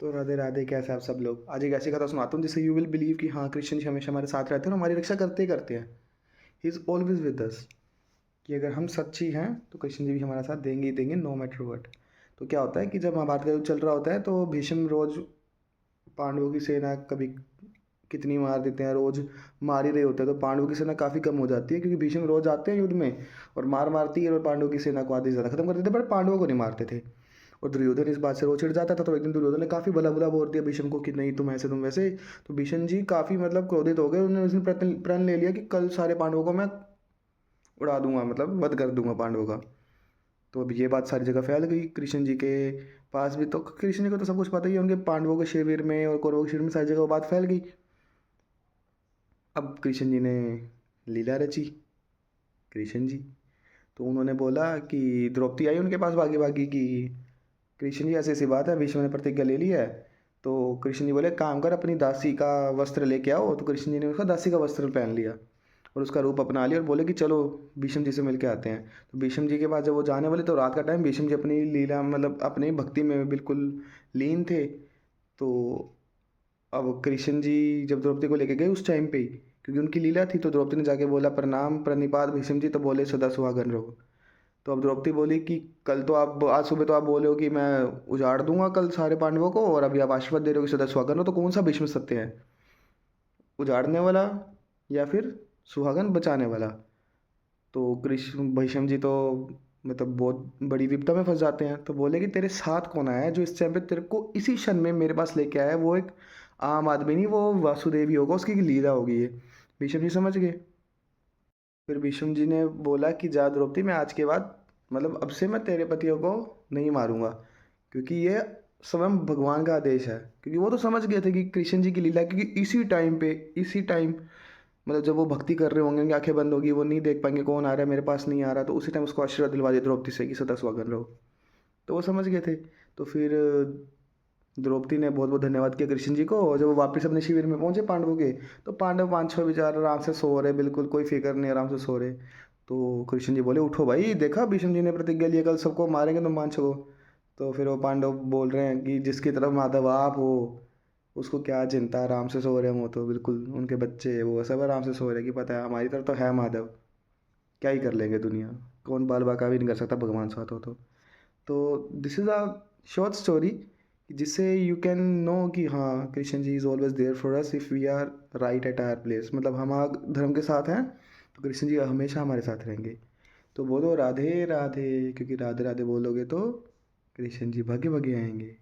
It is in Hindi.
तो राधे राधे, कैसे आप सब लोग। आज एक ऐसी कथा सुनाता हूँ जिससे यू विल बिलीव कि हाँ, कृष्ण जी हमेशा हमारे साथ रहते हैं और हमारी रक्षा करते ही करते हैं। He is always with us. कि अगर हम सच्ची हैं तो कृष्ण जी भी हमारा साथ देंगे ही देंगे, नो मैटर वट। तो क्या होता है कि जब महाभारत का युद्ध चल रहा होता है तो भीष्म रोज पांडवों की सेना कभी कितनी मार देते हैं, रोज मार ही रहे होते हैं, तो पांडवों की सेना काफ़ी कम हो जाती है, क्योंकि भीष्म रोज आते हैं युद्ध में और मार मारती है और पांडवों की सेना को आधी से ज़्यादा खत्म कर देते हैं, बट पांडवों को नहीं मारते थे। और दुर्योधन इस बात से रोज चिढ़ जाता था, तो एक दिन दुर्योधन ने काफ़ी भला बुला बोल दिया भीष्म को कि नहीं, तुम ऐसे तुम वैसे। तो भीष्म जी काफ़ी मतलब क्रोधित हो गए, उन्होंने उस दिन प्रण ले लिया कि कल सारे पांडवों को मैं उड़ा दूंगा, मतलब वध कर दूंगा पांडवों का। तो अब ये बात सारी जगह फैल गई कृष्ण जी के पास भी, तो कृष्ण जी को तो सब कुछ पता ही है, उनके पांडवों के शिविर में और कौरवों के शिविर में सारी जगह वो बात फैल गई। अब कृष्ण जी ने लीला रची। कृष्ण जी तो उन्होंने बोला कि द्रौपदी आई उनके पास भागी भागी कि कृष्ण जी ऐसी ऐसी बात है, भीष्म ने प्रतिज्ञा ले ली है। तो कृष्ण जी बोले काम कर, अपनी दासी का वस्त्र लेके आओ। तो कृष्ण जी ने उसका दासी का वस्त्र पहन लिया और उसका रूप अपना लिया और बोले कि चलो भीष्म जी से मिल के आते हैं। तो भीष्म जी के पास जब वो जाने वाले, तो रात का टाइम, भीष्म जी अपनी लीला मतलब अपनी भक्ति में बिल्कुल लीन थे। तो अब कृष्ण जी जब द्रौपदी को लेके गए उस टाइम पे ही, क्योंकि उनकी लीला थी, तो द्रौपदी ने जाके बोला प्रणाम प्रणिपात भीष्म जी, तो बोले सदा सुहागन रहो। तो अब द्रौपदी बोली कि कल तो आप, आज सुबह तो आप बोले हो कि मैं उजाड़ दूंगा कल सारे पांडवों को, और अभी आप आशीर्वाद दे रहे हो कि सदा सुहागन रहो, तो कौन सा भीष्म सत्य है, उजाड़ने वाला या फिर सुहागन बचाने वाला। तो कृष्ण भीष्म जी तो मतलब बहुत बड़ी विपदा में फंस जाते हैं, तो बोले कि तेरे साथ कौन आया है जो इस टाइम पे तेरे को इसी क्षण में मेरे पास लेके आया है, वो एक आम आदमी नहीं, वो वासुदेव ही होगा, उसकी लीला होगी ये। भीष्म जी समझ गए। फिर भीष्म जी ने बोला कि जा द्रौपदी, मैं आज के बाद मतलब अब से मैं तेरे पतियों को नहीं मारूंगा, क्योंकि ये स्वयं भगवान का आदेश है। क्योंकि वो तो समझ गए थे कि कृष्ण जी की लीला है, क्योंकि इसी टाइम पे, इसी टाइम मतलब जब वो भक्ति कर रहे होंगे, उनकी आंखें बंद होगी, वो नहीं देख पाएंगे कौन आ रहा है मेरे पास, नहीं आ रहा, तो उसी टाइम उसको आशीर्वाद दिलवा दिया द्रौपदी से कि सदा सुहागन रहो। तो वो समझ गए थे। तो फिर द्रौपदी ने बहुत बहुत धन्यवाद किया कृष्ण जी को, और जब वो वापस अपने शिविर में पहुंचे पांडवों के, तो पांडव पांच छह बेचारे आराम से सो रहे, बिल्कुल कोई फिक्र नहीं, आराम से सो रहे। तो कृष्ण जी बोले उठो भाई, देखा भीष्म जी ने प्रतिज्ञा लिया कल सबको मारेंगे तुम पांच छह को। तो फिर वो पांडव बोल रहे हैं कि जिसकी तरफ माधव आप हो उसको क्या चिंता, आराम से सो रहे हैं, वो तो बिल्कुल उनके बच्चे वो सब आराम से सो रहे हैं, कि पता है हमारी तरफ तो है माधव, क्या ही कर लेंगे दुनिया, कौन बाल बाका भी नहीं कर सकता भगवान साथ हो तो this is a short story, जिससे यू कैन नो कि हाँ, Krishna ji is always there for us if we are right at our place. मतलब हम धर्म के साथ हैं तो कृष्ण जी हमेशा हमारे साथ रहेंगे। तो बोलो राधे राधे, क्योंकि राधे राधे बोलोगे तो कृष्ण जी भागे भागे आएंगे।